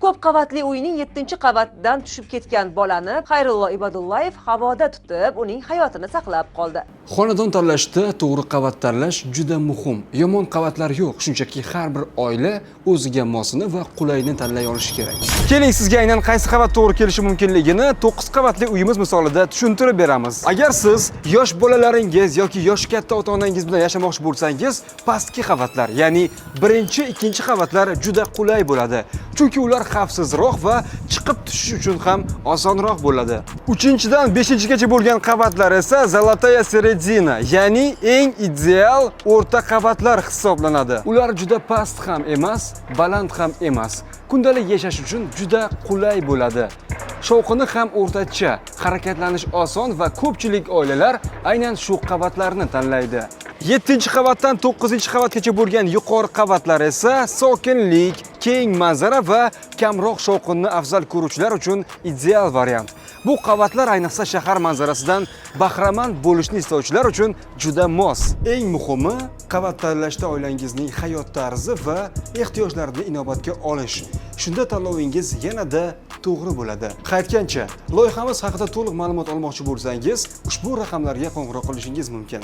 Ko'p qavatli uyning 7-qavatdan tushib ketgan bolani Xayrullo Ibodullayev havoda tutib, uning hayotini saqlab qoldi. Xonadon tanlashda to'g'ri qavat tanlash juda muhim. Yomon qavatlar yo'q, shunchaki har bir oila o'ziga mosini va qulayini tanlay olishi kerak. Keling, sizga aynan qaysi qavat to'g'ri kelishi mumkinligini 9 qavatli uyimiz misolida tushuntirib beramiz. Agar siz yosh bolalaringiz yoki yosh katta ota-onangiz bilan yashamoqchi bo'lsangiz, pastki qavatlar, ya'ni 1-2 qavatlar juda qulay bo'ladi. Chunki ular xavfsizroq va chiqib tushish uchun ham osonroq bo'ladi. 3-dan 5-gacha bo'lgan qavatlar esa Zolotaya Seredina, ya'ni eng ideal o'rta qavatlar hisoblanadi. Ular juda past ham emas, baland ham emas. Kundalik yashash uchun juda qulay bo'ladi. Shovqini ham o'rtacha, harakatlanish oson va ko'pchilik oilalar aynan shu qavatlarni tanlaydi. 7-qavatdan 9-qavatgacha bo'lgan yuqori qavatlar esa sokinlik, keng manzara va kamroq shovqinni afzal ko'ruvchilar uchun ideal variant. Bu qavatlar ayniqsa shahar manzarasidan bahramand bo'lishni istovchilar uchun juda mos. Eng muhimi, qavat tanlashda oilangizning hayot tarzi va ehtiyojlarini inobatga olish. Shunda tanlovingiz yanada to'g'ri bo'ladi. Qaytgancha, loyihamiz haqida to'liq ma'lumot olmoqchi bo'lsangiz, ushbu raqamlarga qo'ng'iroq qilishingiz mumkin.